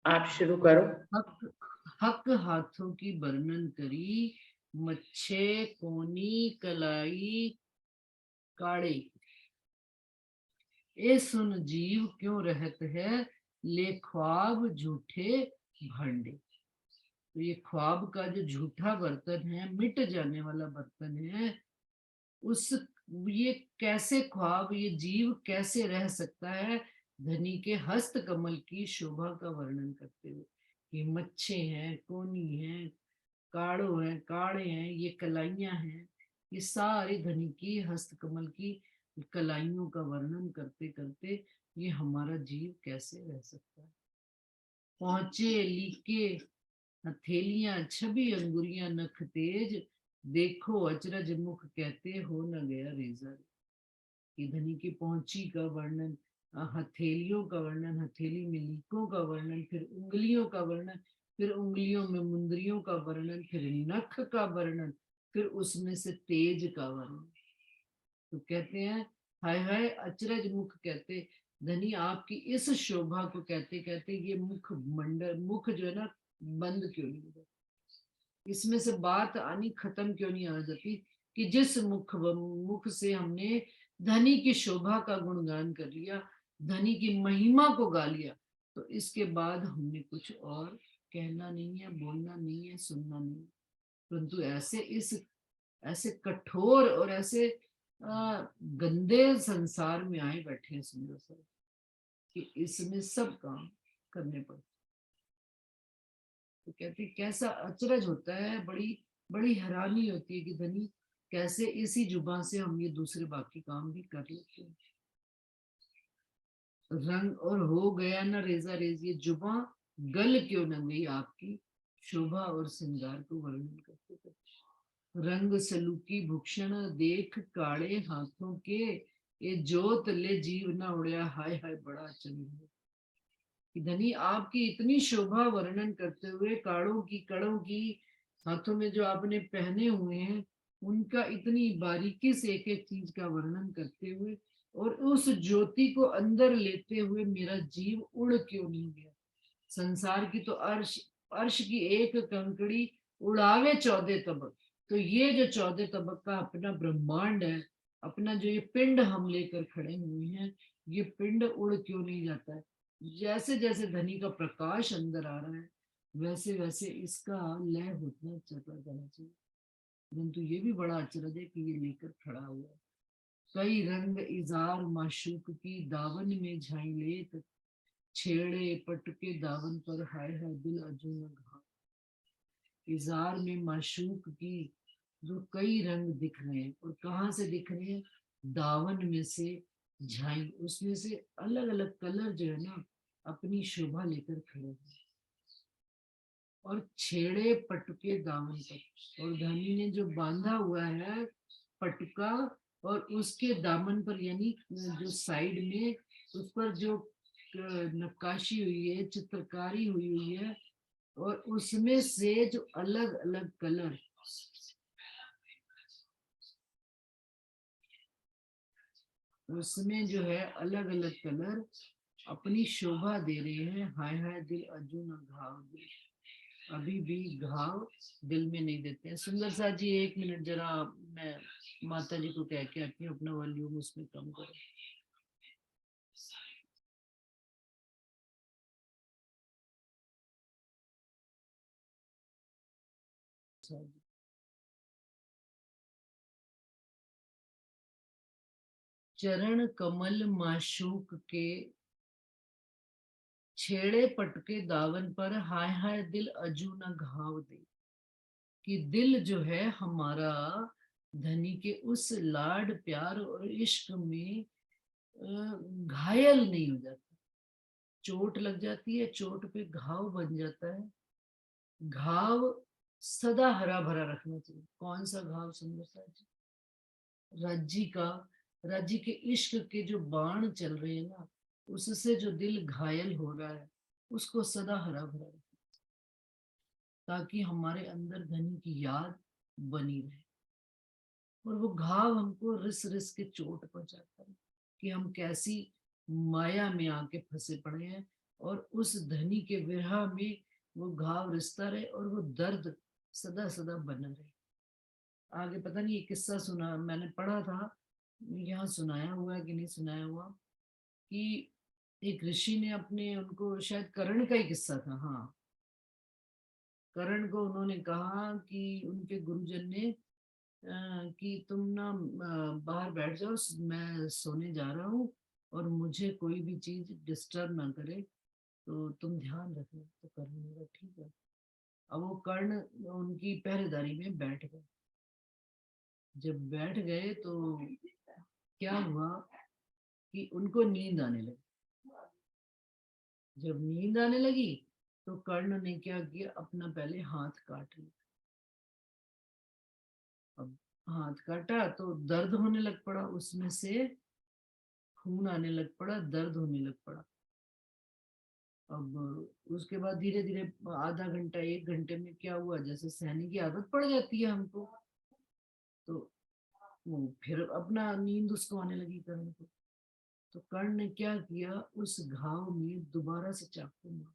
आप शुरू करो। हक हक हाथों की वर्णन करी, मच्छे कोनी कलाई काड़े। ए सुन जीव क्यों रहत है, ले ख्वाब झूठे भांडे। तो ये ख्वाब का जो झूठा बर्तन है, मिट जाने वाला बर्तन है, उस ये कैसे ख्वाब, ये जीव कैसे रह सकता है धनी के हस्त कमल की शोभा का वर्णन करते हुए। ये मच्छे हैं, कोनी हैं, काड़ो हैं, काड़े हैं, ये कलाइयां हैं, ये सारी धनी की हस्त कमल की कलाइयों का वर्णन करते करते ये हमारा जीव कैसे रह सकता है। पहुंचे लीके हथेलियां, छवि अंगुरियां, नख तेज, देखो अचरज मुख कहते हो न गया रेजा। कि धनी की पहुंची का वर्णन, हथेलियों का वर्णन, हथेली में लीकों का वर्णन, फिर उंगलियों का वर्णन, फिर उंगलियों में मुंदरियों का वर्णन, फिर नख का वर्णन, फिर उसमें से तेज का वर्णन। तो कहते हैं हाय हाय अचरज मुख कहते, धनी आपकी इस शोभा को कहते कहते ये मुख मंडल, मुख जो है ना बंद क्यों नहीं होता, इसमें से बात आनी खत्म क्यों नहीं आ जाती कि जिस मुख से हमने धनी की शोभा का गुणगान कर लिया, धनी की महिमा को गा लिया, तो इसके बाद हमने कुछ और कहना नहीं है, बोलना नहीं है, सुनना नहीं है। परंतु ऐसे कठोर और ऐसे गंदे संसार में आए बैठे हैं सुंदर सर, कि इसमें सब काम करने पड़ते। तो कहते कैसा अचरज होता है, बड़ी बड़ी हैरानी होती है कि धनी कैसे इसी जुबान से हम ये दूसरे बाकी काम भी कर लेते हैं। रंग और हो गया ना रेजा रेज, ये जुबा गल क्यों न गई आपकी शोभा और श्रृंगार को वर्णन करते करते। रंग सलूकी भूषण देख काड़े हाथों के, ये जोत ले जीव ना उड़या, हाय हाय बड़ा चंद। धनी आपकी इतनी शोभा वर्णन करते हुए, काड़ों की कड़ों की हाथों में जो आपने पहने हुए हैं, उनका इतनी बारीकी से एक एक चीज का वर्णन करते हुए, और उस ज्योति को अंदर लेते हुए मेरा जीव उड़ क्यों नहीं गया। संसार की तो अर्श अर्श की एक कंकड़ी उड़ावे 14 तबक। तो ये जो 14 तबक का अपना ब्रह्मांड है, अपना जो ये पिंड हम लेकर खड़े हुए हैं, ये पिंड उड़ क्यों नहीं जाता है। जैसे जैसे धनी का प्रकाश अंदर आ रहा है, वैसे वैसे इसका लय होता चला जाना चाहिए। परंतु ये भी बड़ा अचरज है कि ये लेकर खड़ा हुआ है। कई रंग इजार माशूक की दावन में झाई लेत, छेड़े पटके दावन पर, हाय हाय दिल अजून घा। इजार में माशूक की जो कई रंग दिख रहे हैं, और कहाँ से दिख रहे हैं, दावन में से झाई, उसमें से अलग अलग कलर जो है ना अपनी शोभा लेकर खड़े हैं। और छेड़े पटके दामन पर, और धनी ने जो बांधा हुआ है पटका, और उसके दामन पर यानी जो साइड में उस पर जो नक्काशी हुई है, चित्रकारी हुई हुई है, और उसमें से जो अलग अलग कलर, उसमें जो है अलग अलग कलर अपनी शोभा दे रहे हैं। हाय हाय दिल अजू न घाव दे, अभी भी घाव दिल में नहीं देते हैं। सुंदर सा जी 1 मिनट जरा मैं माता जी को कह के आती हूँ, अपना वॉल्यूम उसमें कम करो। चरण कमल माशूक के, छेड़े पटके दावन पर, हाय हाय दिल अजू न घाव दे। कि दिल जो है हमारा धनी के उस लाड प्यार और इश्क में घायल नहीं हो जाता। चोट लग जाती है, चोट पे घाव बन जाता है। घाव सदा हरा भरा रखना चाहिए। कौन सा घाव सुंदर सा जी, राज्जी का, राज्जी के इश्क के जो बाण चल रहे हैं ना, उससे जो दिल घायल हो रहा है, उसको सदा हरा भरा रखना, ताकि हमारे अंदर धनी की याद बनी रहे। और वो घाव हमको रिस रिस के चोट पहुंचाता है कि हम कैसी माया में आके फंसे पड़े हैं, और उस धनी के विरह में वो घाव रिसता रहे और वो दर्द सदा सदा बना रहे। आगे पता नहीं ये किस्सा सुना, मैंने पढ़ा था, यहाँ सुनाया हुआ है कि नहीं सुनाया हुआ, कि एक ऋषि ने अपने, उनको शायद कर्ण का ही किस्सा था, हाँ, कर्ण को उन्होंने कहा कि उनके गुरुजन ने कि तुम ना बाहर बैठ जाओ, मैं सोने जा रहा हूँ और मुझे कोई भी चीज डिस्टर्ब ना करे, तो तुम ध्यान रखना। तो कर्ण ने कहा ठीक है। अब वो कर्ण उनकी पहरेदारी में बैठ गए। जब बैठ गए तो क्या हुआ कि उनको नींद आने लगी। जब नींद आने लगी तो कर्ण ने क्या किया, अपना पहले हाथ काट लिया। अब हाथ काटा तो दर्द होने लग पड़ा, उसमें से खून आने लग पड़ा, दर्द होने लग पड़ा। अब उसके बाद धीरे धीरे आधा घंटा 1 घंटे में क्या हुआ, जैसे सहने की आदत पड़ जाती है हमको, तो वो फिर अपना नींद उसको आने लगी कर्ण को। तो कर्ण ने क्या किया, उस घाव में दोबारा से चाकू मारा,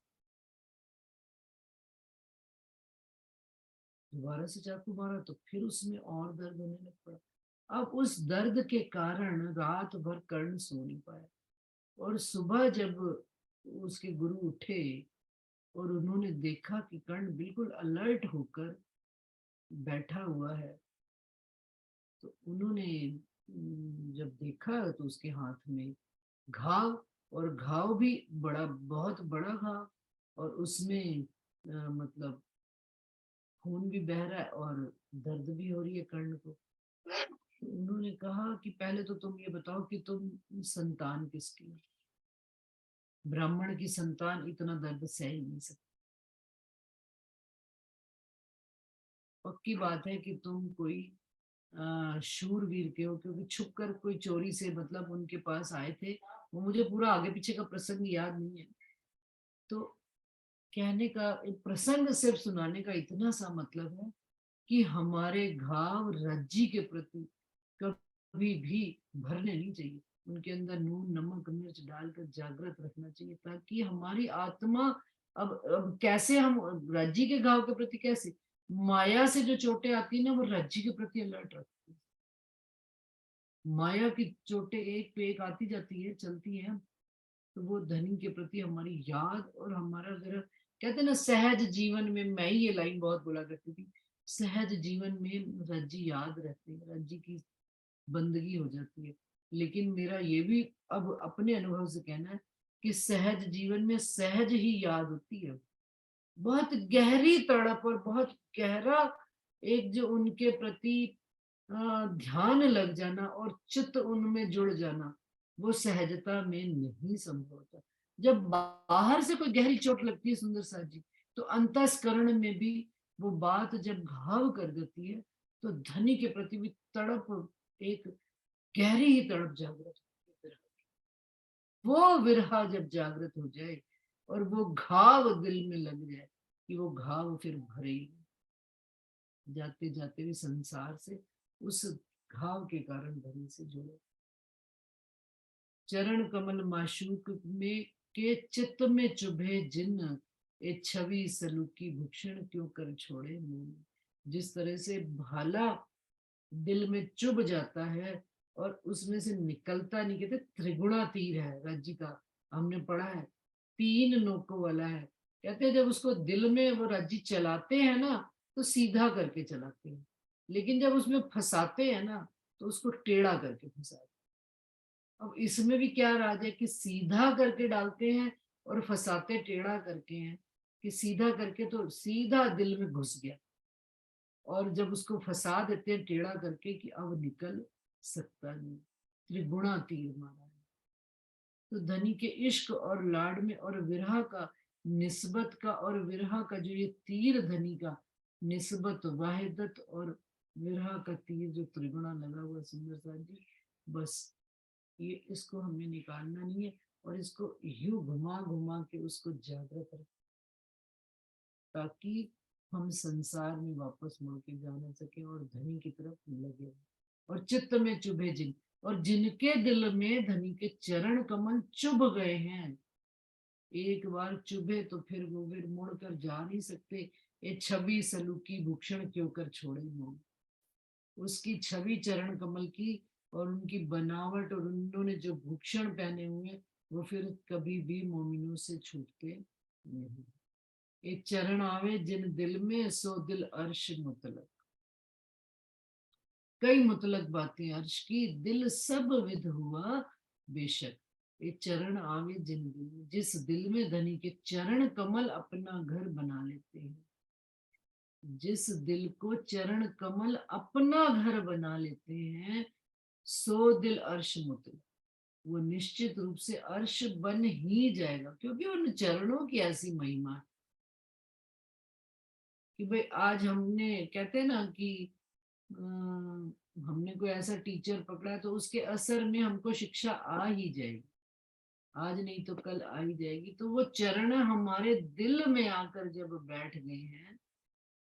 दोबारा से चाकू मारा तो फिर उसमें और दर्द होने लग पड़ा। अब उस दर्द के कारण रात भर कर्ण सो नहीं पाया, और सुबह जब उसके गुरु उठे और उन्होंने देखा कि कर्ण बिल्कुल अलर्ट होकर बैठा हुआ है, तो उन्होंने जब देखा तो उसके हाथ में घाव, और घाव भी बड़ा, बहुत बड़ा घाव, और उसमें मतलब खून भी बह रहा है और दर्द भी हो रही है कर्ण को। तो उन्होंने कहा कि पहले तो तुम ये बताओ कि तुम संतान किसकी हो? ब्राह्मण की संतान इतना दर्द सह ही नहीं सकती। पक्की बात है कि तुम कोई शूरवीर के हो, क्योंकि छुपकर कोई चोरी से मतलब उनके पास आए थे। वो मुझे पूरा आगे पीछे का प्रसंग याद नहीं है। तो कहने का, एक प्रसंग सिर्फ सुनाने का इतना सा मतलब है कि हमारे घाव रज्जी के प्रति कभी भी भरने नहीं चाहिए। उनके अंदर नून नमक मिर्च डालकर जागृत रखना चाहिए, ताकि हमारी आत्मा, अब कैसे हम रज्जी के घाव के प्रति, कैसे माया से जो चोटें आती है ना, वो रज्जी के प्रति अलर्ट रखती है। माया की चोटें एक पे एक आती जाती है, चलती है, तो वो धनी के प्रति हमारी याद और हमारा जरा, कहते हैं ना सहज जीवन में, मैं ही ये लाइन बहुत बोला करती थी, सहज जीवन में रज्जी याद रहती है, रज्जी की बंदगी हो जाती है। लेकिन मेरा ये भी अब अपने अनुभव से कहना है कि सहज जीवन में सहज ही याद होती है। बहुत गहरी तड़प और बहुत गहरा एक जो उनके प्रति ध्यान लग जाना और चित्त उनमें जुड़ जाना, वो सहजता में नहीं संभव होता। जब बाहर से कोई गहरी चोट लगती है सुंदर साथ जी, तो अंतस्करण में भी वो बात जब घाव कर देती है, तो धनी के प्रति भी तड़प, एक गहरी ही तड़प जागृत होती है। वो विरहा जब जागृत हो जाए और वो घाव दिल में लग जाए, कि वो घाव फिर भरे ही जाते जाते भी संसार से, उस घाव के कारण धनी से जुड़े। चरण कमल माशूक में के चित्त में चुभे जिन, ए छवि सलूकी भूषण क्यों कर छोड़े मुंह। जिस तरह से भाला दिल में चुभ जाता है और उसमें से निकलता नहीं, कहते त्रिगुणा तीर है रज्जी का, हमने पढ़ा है 3 नोकों वाला है। कहते हैं जब उसको दिल में वो रज्जी चलाते हैं ना, तो सीधा करके चलाते हैं, लेकिन जब उसमें फंसाते हैं ना, तो उसको टेढ़ा करके फंसाते हैं। अब इसमें भी क्या राज है कि सीधा करके डालते हैं और फंसाते टेढ़ा करके हैं, कि सीधा करके तो सीधा दिल में घुस गया, और जब उसको फंसा देते हैं टेढ़ा करके कि अब निकल सकता नहीं, त्रिगुणा तीर मारा है। तो धनी के इश्क और लाड में और विरह का निस्बत का, और विरह का जो ये तीर धनी का निस्बत वाहिदत, और विरह का तीर जो त्रिगुणा लगा हुआ सुंदर सा जी, बस ये इसको हमें निकालना नहीं है, और इसको यूं घुमा घुमा के उसको जागृत रखें, ताकि हम संसार में वापस मुड़ के जा ना सके और धनी की तरफ लगे। और चित्त में चुभे जिन, और जिनके दिल में धनी के चरण कमल चुभ गए हैं, एक बार चुभे तो फिर वो फिर मुड़ कर जा नहीं सकते। ये छवि सलूकी भूषण क्यों कर छोड़े मोह। उसकी छवि चरण कमल की और उनकी बनावट और उन्होंने जो भूषण पहने हुए वो फिर कभी भी मोमिनों से छूटते नहीं। एक चरण आवे जिन दिल में सो दिल अर्श मुतलक। कई मुतलक बातें अर्श की दिल सब विध हुआ बेशक। एक चरण आवे जिन दिल में, जिस दिल में धनी के चरण कमल अपना घर बना लेते हैं, जिस दिल को चरण कमल अपना घर बना लेते हैं, सो दिल अर्श मुतलक। वो निश्चित रूप से अर्श बन ही जाएगा, क्योंकि उन चरणों की ऐसी महिमा है कि भाई आज हमने कहते हैं ना कि हमने कोई ऐसा टीचर पकड़ा तो उसके असर में हमको शिक्षा आ ही जाएगी, आज नहीं तो कल आ ही जाएगी। तो वो चरण हमारे दिल में आकर जब बैठ गए हैं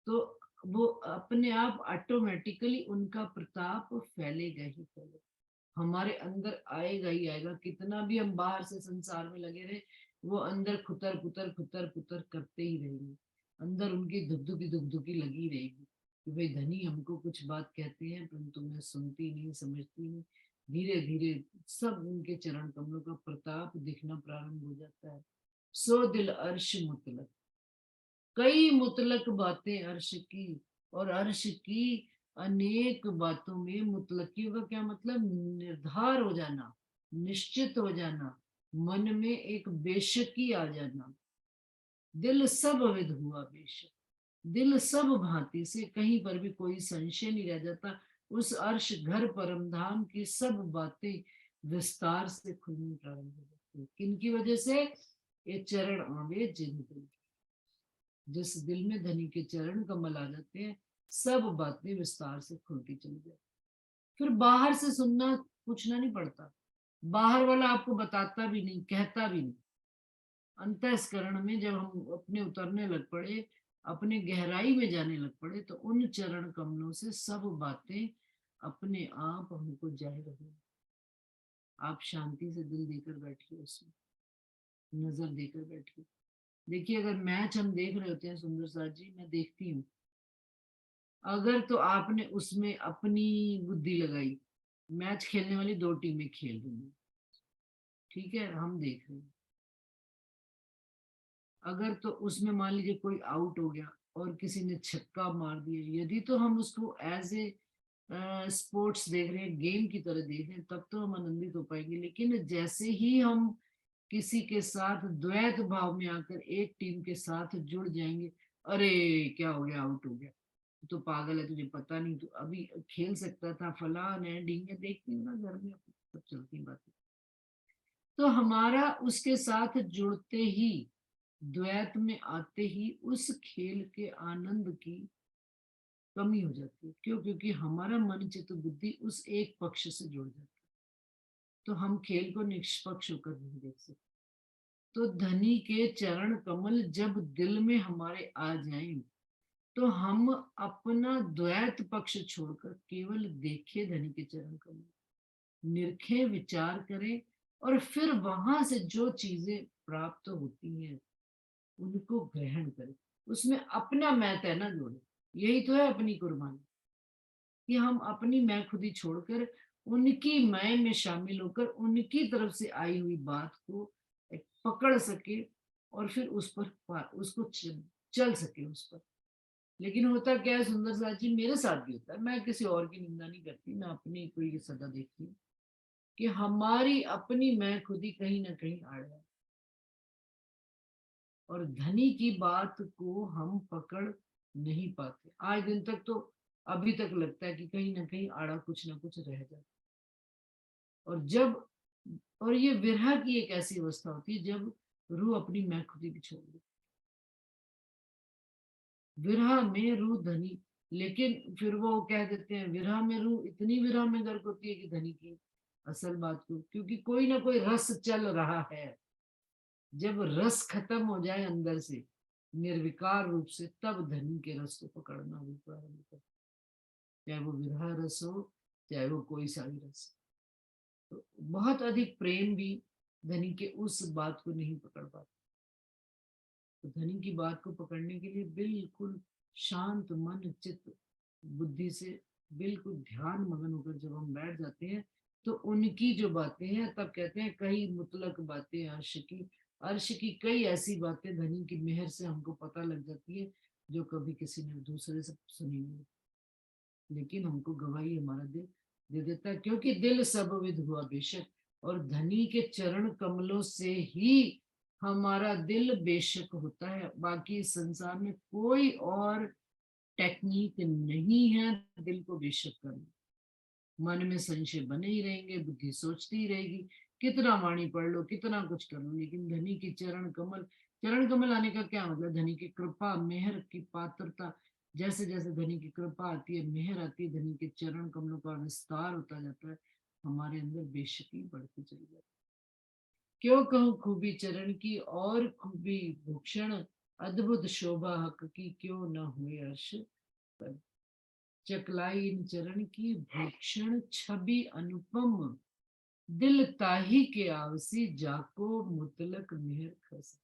तो वो अपने आप ऑटोमेटिकली उनका प्रताप फैलेगा ही फैलेगा, हमारे अंदर आएगा ही आएगा। कितना भी हम बाहर से संसार में लगे रहे, वो अंदर खुतर खुतर खुतर खुतर करते ही रहेंगे। अंदर उनकी धुकधुकी धुकधुकी लगी रहेगी कि भाई धनी हमको कुछ बात कहते हैं परंतु मैं सुनती नहीं, समझती नहीं। धीरे धीरे सब उनके चरण कमलों का प्रताप दिखना प्रारंभ हो जाता है। सो दिल अर्श मुतलक। कई मुतलक बातें अर्श की, और अर्श की अनेक बातों में मुतलकियों का क्या मतलब, निर्धार हो जाना, निश्चित हो जाना, मन में एक बेशकी आ जाना। दिल सब विध हुआ बेशक, दिल सब भांति से, कहीं पर भी कोई संशय नहीं रह जाता। उस अर्श घर परम धाम की सब बातें विस्तार से खुलनी प्रारंभ हो जाती है। किनकी वजह से, ये चरण आवे जिन दिल, जिस दिल में धनी के चरण कमल आ जाते हैं, सब बातें विस्तार से खुलती चली जाती। फिर बाहर से सुनना पूछना नहीं पड़ता, बाहर वाला आपको बताता भी नहीं, कहता भी नहीं। अंतःस्करण में जब हम अपने उतरने लग पड़े, अपने गहराई में जाने लग पड़े, तो उन चरण कमलों से सब बातें अपने आप हमको जाहिर हो। आप शांति से दिल देकर बैठिए, उसमें नजर देकर बैठिए। देखिए अगर मैच हम देख रहे होते हैं सुंदर साथ जी, मैं देखती हूँ, अगर तो आपने उसमें अपनी बुद्धि लगाई, मैच खेलने वाली दो टीमें खेल रही हैं, ठीक है, हम देख रहे हैं, अगर तो उसमें मान लीजिए कोई आउट हो गया और किसी ने छक्का मार दिया, यदि तो हम उसको एज ए स्पोर्ट्स देख रहे हैं, गेम की तरह देख रहे हैं, तब तो हम आनंदित हो पाएंगे। लेकिन जैसे ही हम किसी के साथ द्वैत भाव में आकर एक टीम के साथ जुड़ जाएंगे, अरे क्या हो गया, आउट हो गया, तो पागल है, तुझे पता नहीं, तू अभी खेल सकता था, फलान है ढींग है, देखती हूँ ना घर में सब चलती बातें। तो हमारा उसके साथ जुड़ते ही, द्वैत में आते ही उस खेल के आनंद की कमी हो जाती है। क्यों? क्योंकि हमारा मन चित्त बुद्धि उस एक पक्ष से जुड़ जाता है, तो हम खेल को निष्पक्ष होकर नहीं देख सकते। तो धनी के चरण कमल जब दिल में हमारे आ जाएं, तो हम अपना द्वैत पक्ष छोड़कर केवल देखे धनी के चरण कमल, निरखे, विचार करें, और फिर वहां से जो चीजें प्राप्त होती हैं उनको ग्रहण करें। उसमें अपना मैं तैना जोड़े, यही तो है अपनी कुर्बानी, कि हम अपनी मैं खुदी छोड़कर उनकी मैं में शामिल होकर उनकी तरफ से आई हुई बात को पकड़ सके, और फिर उस पर उसको चल सके उस पर। लेकिन होता क्या है सुंदर साथ जी, मेरे साथ भी होता है, मैं किसी और की निंदा नहीं करती, मैं अपनी कोई सदा देखती हूँ कि हमारी अपनी मैं खुदी कहीं ना कहीं आ जाए, और धनी की बात को हम पकड़ नहीं पाते। आज दिन तक तो अभी तक लगता है कि कहीं ना कहीं आड़ा कुछ ना कुछ रह जाता। और जब, और ये विरह की एक ऐसी अवस्था होती है जब रूह अपनी मैं खुदी भी छोड़ देती, विरह में रूह धनी, लेकिन फिर वो कह देते हैं विरह में रूह इतनी विरह में गर्क होती है कि धनी की असल बात को, क्योंकि कोई ना कोई रस चल रहा है। जब रस खत्म हो जाए अंदर से निर्विकार रूप से, तब धनी के रस को पकड़ना भी प्रारंभ कर, चाहे वो विरह रस हो, चाहे वो कोई सा भी रस। तो बहुत अधिक प्रेम भी धनी के उस बात को नहीं पकड़ पाता। तो धनी की बात को पकड़ने के लिए बिल्कुल शांत मन चित्त बुद्धि से बिल्कुल ध्यान मगन होकर जब हम बैठ जाते हैं तो उनकी जो बातें हैं, तब कहते हैं कई मुतलक बातें अर्श की कई ऐसी बातें धनी की मेहर से हमको पता लग जाती है जो कभी किसी ने दूसरे से सुनी नहीं, लेकिन हमको गवाही हमारा दिल दे देता है, क्योंकि दिल सब विद हुआ बेशक, और धनी के चरण कमलों से ही हमारा दिल बेशक होता है। बाकी संसार में कोई और टेक्निक नहीं है दिल को बेशक करना। मन में संशय बने ही रहेंगे, बुद्धि सोचती ही रहेगी, कितना वाणी पढ़ लो, कितना कुछ कर लो, लेकिन धनी की चरण कमल आने का क्या मतलब? धनी की कृपा मेहर की पात्रता, जैसे जैसे धनी की कृपा आती है, मेहर आती है, धनी के चरण कमलों का विस्तार होता जाता है, हमारे अंदर बेशकी बढ़ती चली जाती है। क्यों कहूँ खूबी चरण की और खूबी भूषण, अद्भुत शोभा हक की क्यों न हुए अर्श पर। चकलाई इन चरण की भूषण छवि अनुपम, दिल ताही के आवसी जाको मुतलक मेहर खस।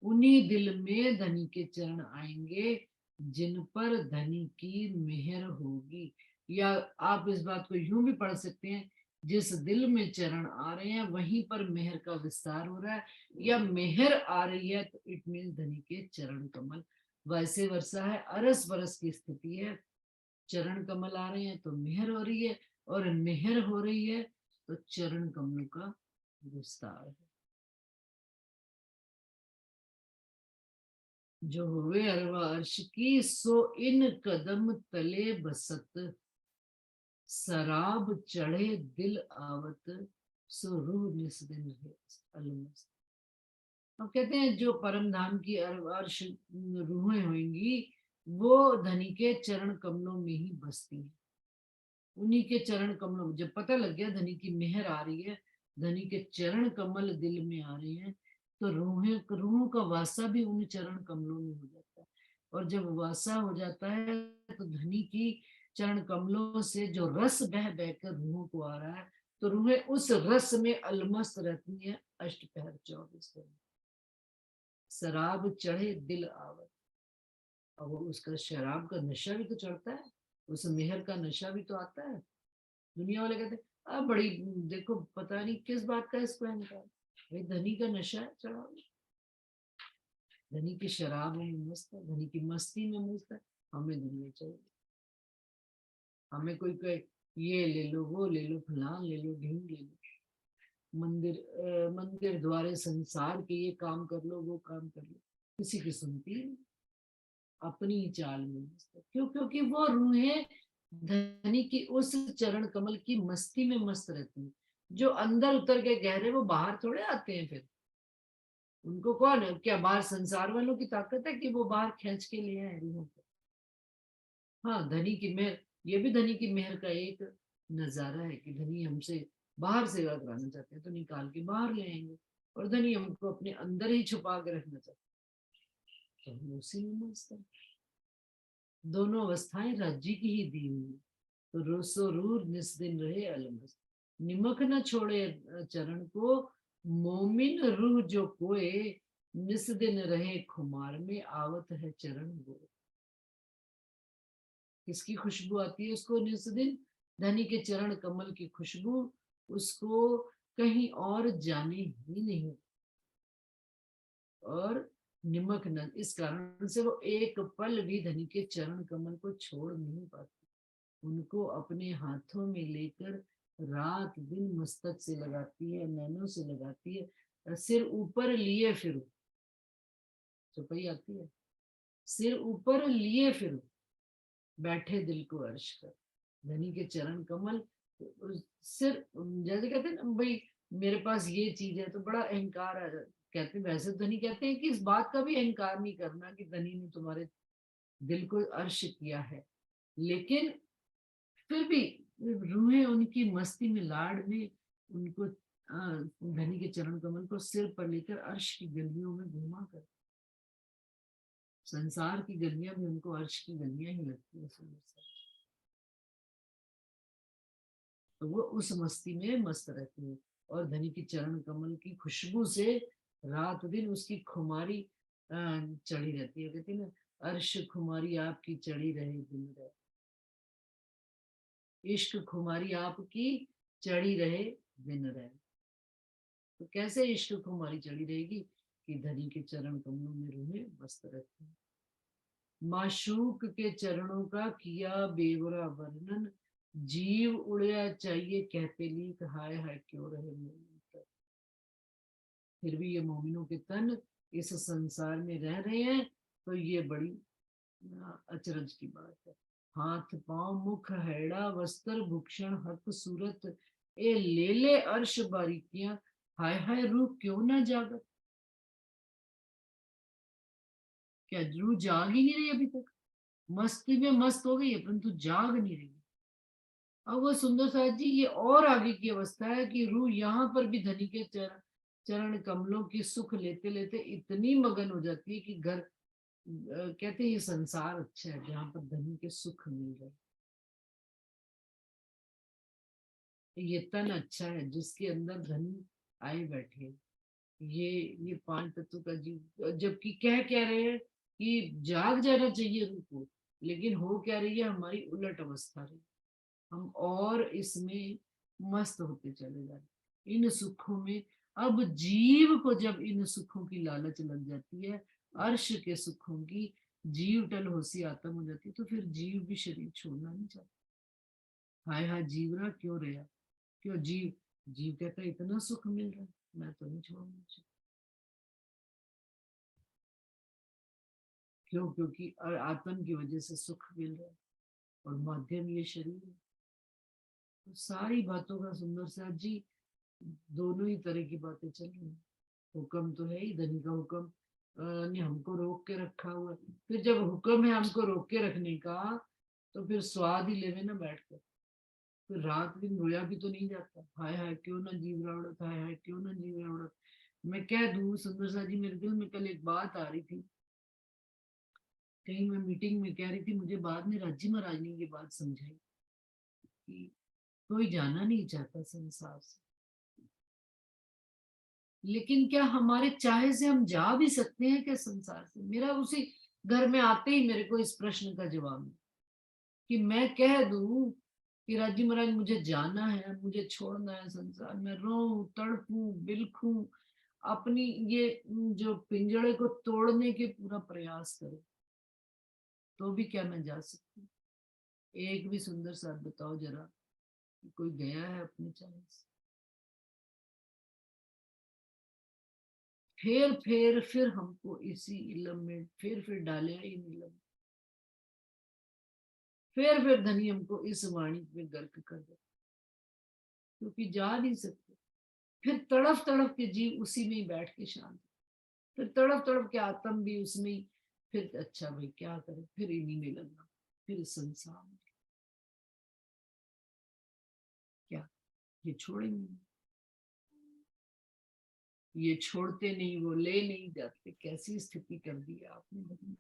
उन्हीं दिल में धनी के चरण आएंगे जिन पर धनी की मेहर होगी। या आप इस बात को यूं भी पढ़ सकते हैं, जिस दिल में चरण आ रहे हैं वहीं पर मेहर का विस्तार हो रहा है, या मेहर आ रही है तो इट मीन धनी के चरण कमल। वैसे वर्षा है, अरस बरस की स्थिति है, चरण कमल आ रहे हैं तो मेहर हो रही है, और मेहर हो रही है तो चरण कमलों का विस्तार है। जो हुए अरवा अर्श की सो इन कदम तले बसत, शराब चढ़े दिल आवत, सो रूह निस दिन रहे अलमस्त। अब कहते हैं जो परम धाम की अर्श रूहें होंगी वो धनी के चरण कमलों में ही बसती हैं। उन्हीं के चरण कमलों, जब पता लग गया धनी की मेहर आ रही है, धनी के चरण कमल दिल में आ रहे हैं, तो रूहों का वासा भी उन चरण कमलों में हो जाता है। और जब वासा हो जाता है तो धनी की चरण कमलों से जो रस बह बहकर रूहों को आ रहा है, तो रूहें उस रस में अलमस्त रहती हैं अष्टपहर 24 घंटे। शराब चढ़े दिल आवत, और वो उसका शराब का नशा भी तो चढ़ता है, उस मेहर का नशा भी तो आता है। दुनिया वाले कहते हैं अब बड़ी, देखो पता नहीं किस बात का इसको अहंकार, भाई धनी का नशा है चढ़ा हुआ, धनी की शराब में मस्त है, धनी की मस्ती में मस्त है। हमें दुनिया चाहिए, हमें कोई कहे ये ले लो, वो ले लो, फलान ले लो, ढींग ले लो, मंदिर द्वारे संसार के ये काम कर लो, वो काम कर लो, किसी की सुनती है, अपनी ही चाल में मस्त है। क्यों? क्योंकि वो रूहें धनी की उस चरण कमल की मस्ती में मस्त रहती हैं। जो अंदर उतर के गहरे, वो बाहर थोड़े आते हैं फिर। उनको कौन है, क्या बाहर संसार वालों की ताकत है कि वो बाहर खींच के ले आए रूहों को? हाँ, धनी की मेहर, ये भी धनी की मेहर का एक नजारा है कि धनी हमसे बाहर सेवा कराना चाहते हैं तो निकाल के बाहर ले आएंगे, और धनी हमको अपने अंदर ही छुपा के रखना चाहते हैं तो हम उसी में मस्त है। दोनों अवस्थाएं राज्य की ही दी हुई, तो रोसो रूर निस दिन रहे अलमस्त, निमक न छोड़े चरण को, मोमिन रूह जो कोए, निस दिन रहे खुमार में, आवत है चरण वो। किसकी खुशबू आती है उसको निस दिन? धनी के चरण कमल की खुशबू उसको कहीं और जाने ही नहीं। और निमक न, इस कारण से वो एक पल भी धनी के चरण कमल को छोड़ नहीं पाती, उनको अपने हाथों में लेकर रात दिन मस्तक से लगाती है, नैनों से लगाती है, सिर ऊपर लिए फिरो, चौपाई आती है, सिर ऊपर लिए फिरो, बैठे दिल को अर्श कर। धनी के चरण कमल, सिर, जैसे कहते हैं ना भाई मेरे पास ये चीज है, तो बड़ा अहंकार आ जाता, कहते हैं वैसे धनी कहते हैं कि इस बात का भी अहंकार नहीं करना कि धनी ने तुम्हारे दिल को अर्श किया है, लेकिन फिर भी रूहें उनकी मस्ती में लाड में उनको धनी के चरण कमल को सिर पर लेकर अर्श की गलियों में घुमा कर, संसार की गलियां भी उनको अर्श की गलियां ही लगती है तो वो उस मस्ती में मस्त रहती है। और धनी की चरण कमल की खुशबू से रात दिन उसकी खुमारी चढ़ी रहती है। कहती ना, अर्श खुमारी आपकी चढ़ी रहे दिन रहे, इश्क खुमारी आपकी चढ़ी रहे दिन रहे। तो कैसे इश्क खुमारी चढ़ी रहेगी कि धनी के चरण कमलों में रूहें मस्त रहती हैं। माशूक के चरणों का किया बेवरा वर्णन, जीव उड़या चाहिए कहते लीक, हाय हाय क्यों रहे मोमिन तन। फिर भी ये मोमिनों के तन इस संसार में रह रहे हैं, तो ये बड़ी अचरज की बात है। हाथ पांव मुख हैड़ा वस्त्र भूषण हक सूरत, ए ले ले अर्श बारीकियां, हाय हाय रूह क्यों ना जागत। क्या रूह जाग ही नहीं रही अभी तक, मस्ती में मस्त हो गई है परंतु जाग नहीं रही। अब वो सुंदर साथ जी ये और आगे की अवस्था है कि रूह यहाँ पर भी धनी के चरण कमलों की सुख लेते लेते इतनी मगन हो जाती है कि घर कहते हैं ये संसार अच्छा है जहाँ पर धनी के सुख मिल रहे, ये तन अच्छा है जिसके अंदर धनी आए बैठे। ये ये पांच तत्व का जीव, जबकि कह क्या रहे हैं कि जाग जाना चाहिए रूह को, लेकिन हो क्या रही है, हमारी उलट अवस्था रही, हम और इसमें मस्त होते चले जा रहे इन सुखों में। अब जीव को जब इन सुखों की लालच लग जाती है, अर्श के सुखों की, जीव टल होशी आत्म हो जाती है, तो फिर जीव भी शरीर छोड़ना नहीं चाहता। हाय हाय जीवरा क्यों रहा, क्यों जीव, जीव कहता है इतना सुख मिल रहा है मैं तो नहीं छोड़ना चाहता। क्यों, क्योंकि आत्म की वजह से सुख मिल रहा है और माध्यम ये शरीर है। तो सारी बातों का सुंदर साथ जी दोनों ही तरह की बातें चल रही हैं। हुक्म तो है ही, धनी का हुक्म ने हमको रोक के रखा हुआ है। फिर जब हुक्म है हमको रोक के रखने का, तो फिर स्वाद ही लेवे ना बैठ कर। फिर रात दिन रोया भी तो नहीं जाता, हाय हाय क्यों ना जीव उड़त, हाय हाय क्यों ना जीव उड़त। मैं कह दूं सुंदर सा जी, मेरे दिल में कल एक बात आ रही थी, कहीं मैं मीटिंग में कह रही थी, मुझे बाद में राज्य महाराज ने ये बात समझाई कि कोई जाना नहीं चाहता संसार से, लेकिन क्या हमारे चाहे से हम जा भी सकते हैं क्या संसार से। मेरा उसी घर में आते ही मेरे को इस प्रश्न का जवाब मिला कि मैं कह दूं कि राजी महाराज मुझे जाना है, मुझे छोड़ना है संसार में, रो तड़पूं बिलखूं, अपनी ये जो पिंजड़े को तोड़ने के पूरा प्रयास करूं, तो भी क्या मैं जा सकती हूँ। एक भी सुंदर साथ बताओ जरा, कोई गया है अपने चाहे से। फिर हमको इसी इलम में फिर डाले इन इलम, फिर धनी हमको इस वाणी में गर्क कर दे, क्योंकि जा नहीं सकते। फिर तड़फ तड़फ के जीव उसी में ही बैठ के शांत, फिर तड़फ तड़फ के आत्म भी उसमें ही। फिर अच्छा भाई क्या करे, फिर इन्हीं में लगना, फिर इस संसार में क्या, ये छोड़ेंगे, ये छोड़ते नहीं, वो ले नहीं जाते। कैसी स्थिति कर दी है आपने,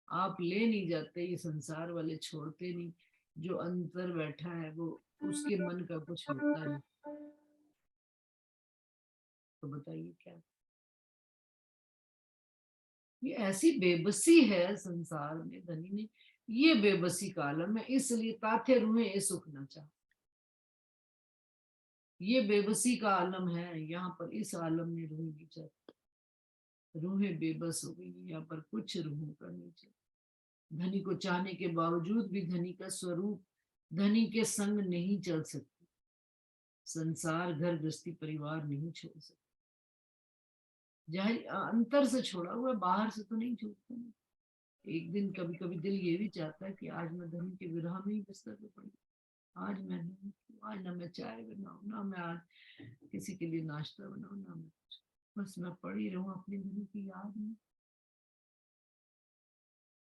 आप ले नहीं जाते, ये संसार वाले छोड़ते नहीं। जो अंतर बैठा है वो, उसके मन का कुछ होता नहीं, तो बताइए क्या। ये ऐसी बेबसी है संसार में धनी ने, ये बेबसी का आलम है, इसलिए ताथे रूहें ये सुख न चाह। ये बेबसी का आलम है यहाँ पर, इस आलम में रूहें विचर, रूहें बेबस हो गई यहाँ पर, कुछ रूहों का नहीं चल। धनी को चाहने के बावजूद भी धनी का स्वरूप धनी के संग नहीं चल सकती। संसार घर गृहस्थी परिवार नहीं छोड़ सकती, जहाँ अंतर से छोड़ा हुआ, बाहर से तो नहीं छूटता। एक दिन कभी कभी दिल ये भी चाहता है कि आज मैं धनी के विरह में ही बिस्तर पे पड़ी, आज मैं नहीं, आज ना मैं चाय बनाऊं, ना मैं आज किसी के लिए नाश्ता बनाऊं, ना मैं, बस मैं पड़ी रहूं अपनी धनी की याद में।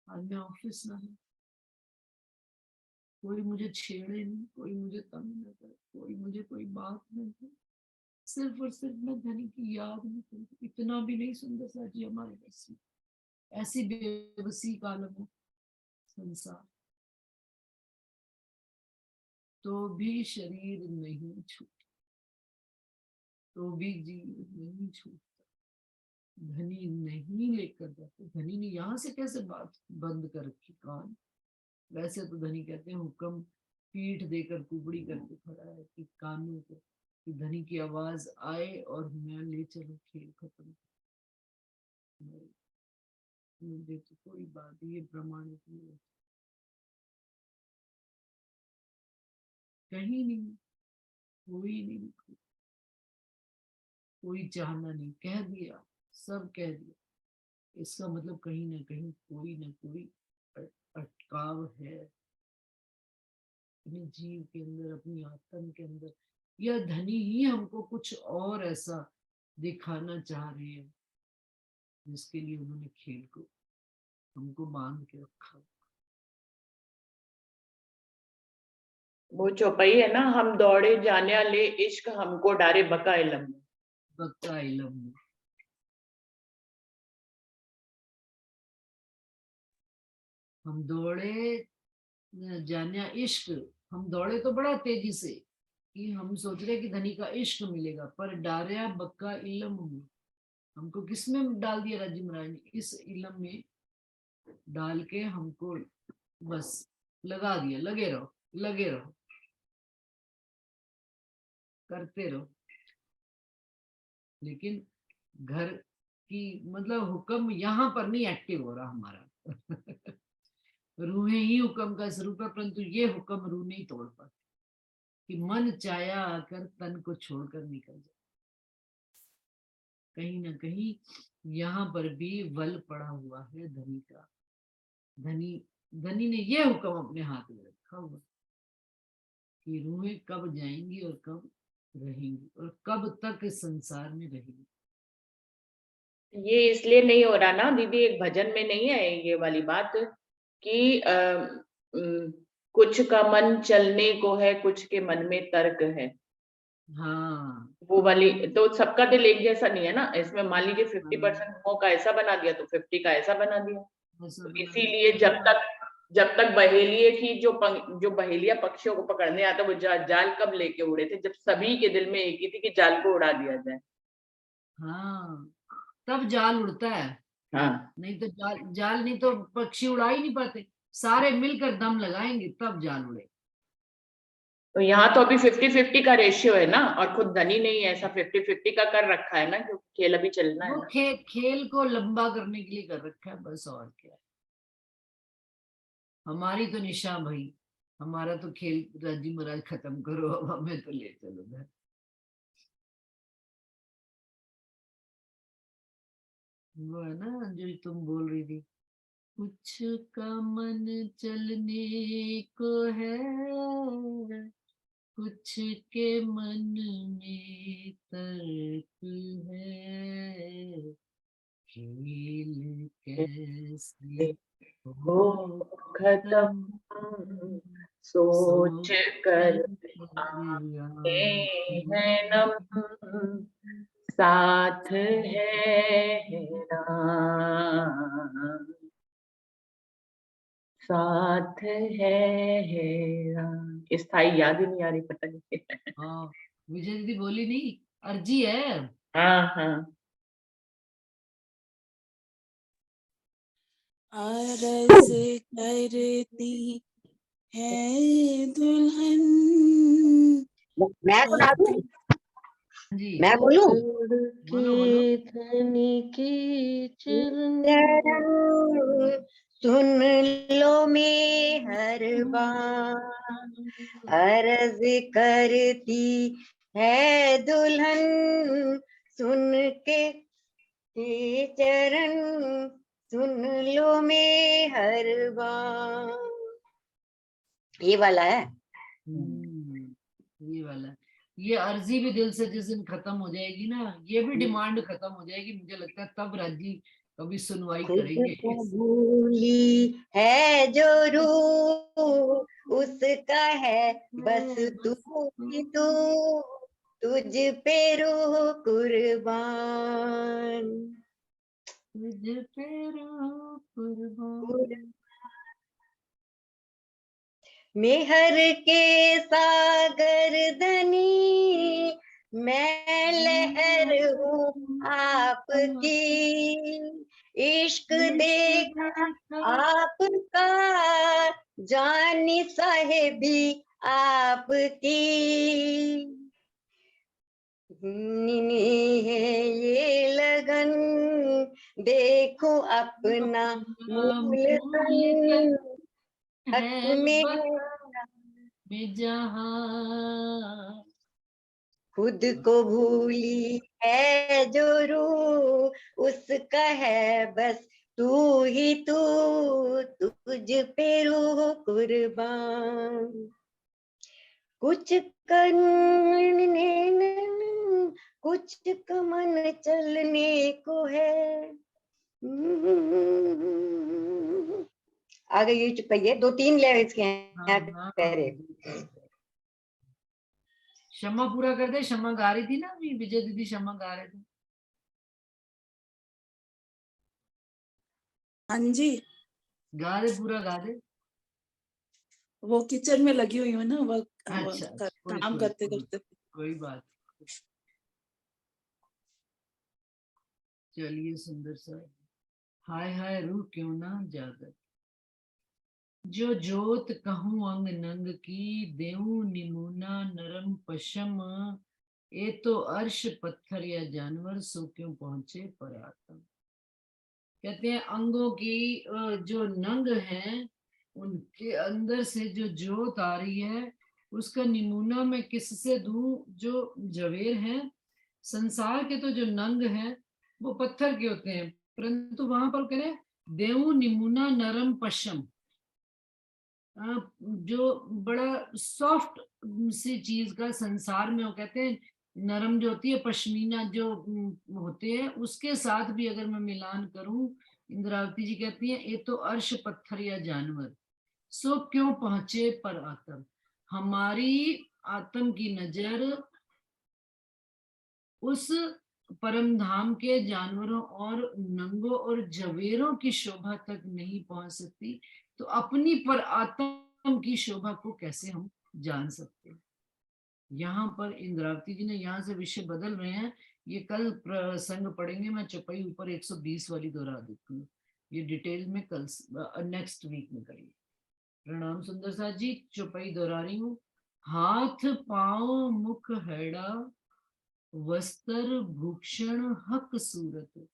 आज मैं ऑफिस ना है, कोई मुझे छेड़े नहीं, कोई मुझे तंग न करे, कोई मुझे कोई बात नहीं करे, सिर्फ और सिर्फ मैं धनी की याद में करूं। इतना भी नहीं सुंदर सा जी हमारे बस में, ऐसी बेबसी का आलम है संसार। तो भी शरीर नहीं छूट, तो भी जीव नहीं छूटता, धनी नहीं लेकर जाते। धनी ने यहाँ से कैसे बात बंद कर रखी कान। वैसे तो धनी कहते हैं हुक्म पीठ देकर कुबड़ी करके खड़ा है कि कानों को, कि धनी की आवाज आए और मैं ले चलो खेल खत्म। मुझे तो कोई बात ये प्रमाणित नहीं है, कहीं नहीं, कोई नहीं, कोई चाहना नहीं, कह दिया, सब कह दिया। इसका मतलब कहीं ना कहीं कोई ना कोई अटकाव है अपने जीव के अंदर, अपनी आत्म के अंदर। या धनी ही हमको कुछ और ऐसा दिखाना चाह रहे हैं जिसके लिए उन्होंने खेल को हमको बांध के रखा। वो चौपाई है ना, हम दौड़े जाने ले इश्क हमको डारे बका इलम। बक्का इलम में हम दौड़े जानिया इश्क, हम दौड़े तो बड़ा तेजी से कि हम सोच रहे कि धनी का इश्क मिलेगा, पर डारिया बक्का इलम में, हमको किस में डाल दिया राजी महाराज ने, इस इलम में डाल के हमको बस लगा दिया। लगे रहो, लगे रहो, करते रहो। लेकिन घर की मतलब हुक्म यहाँ पर नहीं एक्टिव हो रहा हमारा रूहें ही हुक्म का स्वरूप है, परंतु ये हुक्म रूह नहीं तोड़ पाती कि मन चाया आकर तन को छोड़कर निकल जाए। कहीं ना कहीं यहाँ पर भी बल पड़ा हुआ है धनी का। धनी धनी ने ये हुक्म अपने हाथ में रखा हुआ कि रूहें कब जाएंगी और कब रहेंगी और कब तक इस संसार में रहेंगी। ये इसलिए नहीं हो रहा ना दीदी, एक भजन में नहीं है ये वाली बात कि कुछ का मन चलने को है, कुछ के मन में तर्क है। हाँ वो वाली तो सबका दिल एक जैसा नहीं है ना, इसमें मान लीजिए 50% मोह का ऐसा बना दिया तो 50 का ऐसा बना दिया। ऐसा तो बना इसीलिए जब तक बहेलिए की जो बहेलिया पक्षियों को पकड़ने आता, वो जाल कब लेके उड़े थे, जब सभी के दिल में एक ही थी कि जाल को उड़ा दिया जाए। हाँ तब जाल उड़ता है, हाँ, नहीं तो जाल जाल नहीं तो पक्षी उड़ा ही नहीं पाते। सारे मिलकर दम लगाएंगे तब जाल उड़े। तो यहाँ तो अभी 50-50 का रेशियो है ना, और खुद धनी नहीं ऐसा 50-50 का कर रखा है ना, क्योंकि खेल अभी चलना है वो ना। खेल को लंबा करने के लिए कर रखा है बस, और क्या है। हमारी तो निशा भाई, हमारा तो खेल राजी महाराज खत्म करो, अब हमें तो ले चलो घर। वो है ना जो तुम बोल रही थी, कुछ का मन चलने को है, कुछ के मन में तर्क है, खेल कैसे हो हो खत्म खत्म, सोच सोच कर कर आते हैं आंखें नम, साथ है राम, साथ है राम। स्थाई याद ही नहीं आ रही, पता नहीं हाँ विजय दीदी बोली नहीं, अर्जी है। हाँ हाँ। अरज करती है दुल्हन, मैं सुना दूं? जी मैं बोलूं? बोलो बोलो। धनी की चरण चरण सुन लो मैं हर बार, अर्ज करती है दुल्हन, सुन के चरण सुन लो मैं हर बार। ये वाला है। ये वाला, ये अर्जी भी दिल से जिस दिन खत्म हो जाएगी ना, ये भी डिमांड खत्म हो जाएगी, मुझे लगता है तब राजी कभी सुनवाई खुद करेंगे। को भूली है जो रूह, उसका है बस तू ही तू, तुझ पे रूह कुर्बान। तुझ पे रूह कुर्बान। मेहर के सागर धनी, मैं लहर हूँ आपकी, इश्क देखा आपका, जानी साहेबी आपकी, नी है ये लगन, देखो अपना मूलतन, हक में जहाँ खुद को भूली है जो रूह, उसका है बस तू ही तू, तुझ पे रूह कुर्बान, कुछ करने कुछ कमन चलने को है। आगे ये चुपइए, 2-3 लेवल्स के हैं पैरे। क्षमा पूरा कर दे। क्षमा गा रही थी ना अभी, विजय दीदी क्षमा गा रहे थे। हाँ जी, गा दे, पूरा गा दे। वो किचन में लगी हुई हूँ ना, वो अच्छा, काम करते करते। कोई बात। चलिए सुंदर सा। हाय हाय रूह क्यों ना जागत, जो जोत कहूँ अंग नंग की, देऊं निमुना नरम पशम, ये तो अर्श पत्थर या जानवर, सो क्यों पहुंचे परात्म। कहते हैं अंगों की जो नंग है, उनके अंदर से जो जोत आ रही है, उसका निमूना मैं किससे दूं? जो जवेर है संसार के, तो जो नंग है वो पत्थर के होते हैं, परंतु वहां पर करें देऊ निमूना नरम पशम, जो बड़ा सॉफ्ट सी चीज का संसार में, वो कहते हैं नरम जो होती है, पश्मीना जो होते हैं, उसके साथ भी अगर मैं मिलान करूं, इंद्रावती जी कहती हैं ये तो अर्श पत्थर या जानवर, सो क्यों पहुंचे पर आत्म। हमारी आत्म की नजर उस परम धाम के जानवरों और नंगों और जवेरों की शोभा तक नहीं पहुंच सकती, तो अपनी पर आत्म की शोभा को कैसे हम जान सकते हैं। यहाँ पर इंद्रावती जी ने यहाँ से विषय बदल रहे हैं, ये कल प्रसंग पढ़ेंगे। मैं चौपाई ऊपर 120 वाली दोहरा देती हूँ, ये डिटेल में कल नेक्स्ट वीक में करेंगे। प्रणाम सुंदर साथ जी, चौपाई दोहरा रही हूँ। हाथ पांव मुख हैड़ा, वस्त्र भूषण हक सूरत,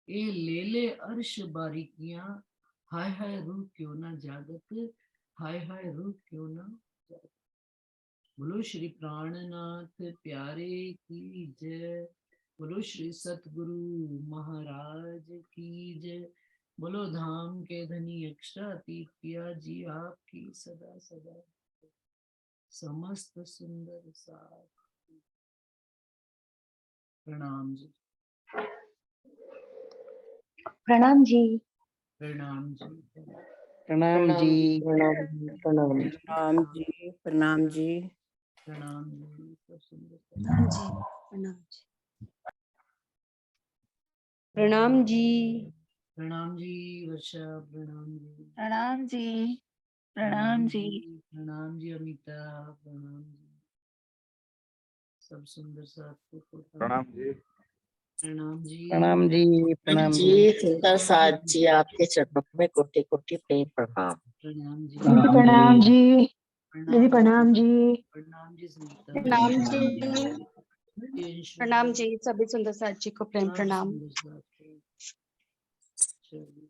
ए ले ले अर्श बारीकियां, हाय हाय रूह क्यों ना जागत, हाय हाय रूह क्यों ना जागत। बोलो श्री प्राणनाथ प्यारे की जय, बोलो श्री सतगुरु महाराज की जय, बोलो धाम के धनी अक्षरातीत पिया जी आपकी सदा सदा समस्त सुंदर साथ। प्रणाम जी। प्रणाम जी। प्रणाम जी। प्रणाम जी। प्रणाम प्रणाम जी। प्रणाम जी, प्रणाम जी, प्रणाम जी। सब सुंदर प्रणाम जी, प्रणाम जी, प्रणाम जी। प्रणाम जी। वर्षा प्रणाम जी। प्रणाम जी। प्रणाम जी। प्रणाम जी। अमिता प्रणाम जी। सब सुंदर साथ को प्रणाम जी। प्रणाम जी। प्रणाम जी। प्रणाम जी। जी सुंदर साथ जी, आपके चरणों में कोटि कोटि प्रेम प्रणाम। प्रणाम जी। प्रणाम जी। दीदी प्रणाम प्रणाम जी। प्रणाम जी सुनीता। प्रणाम जी। अंशु। प्रणाम जी सभी सुंदर साथ जी को प्रेम सब प्रणाम। सुंदर साथ को। चलिए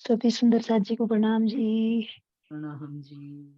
सभी सुंदर साथ जी को प्रणाम जी। प्रणाम जी।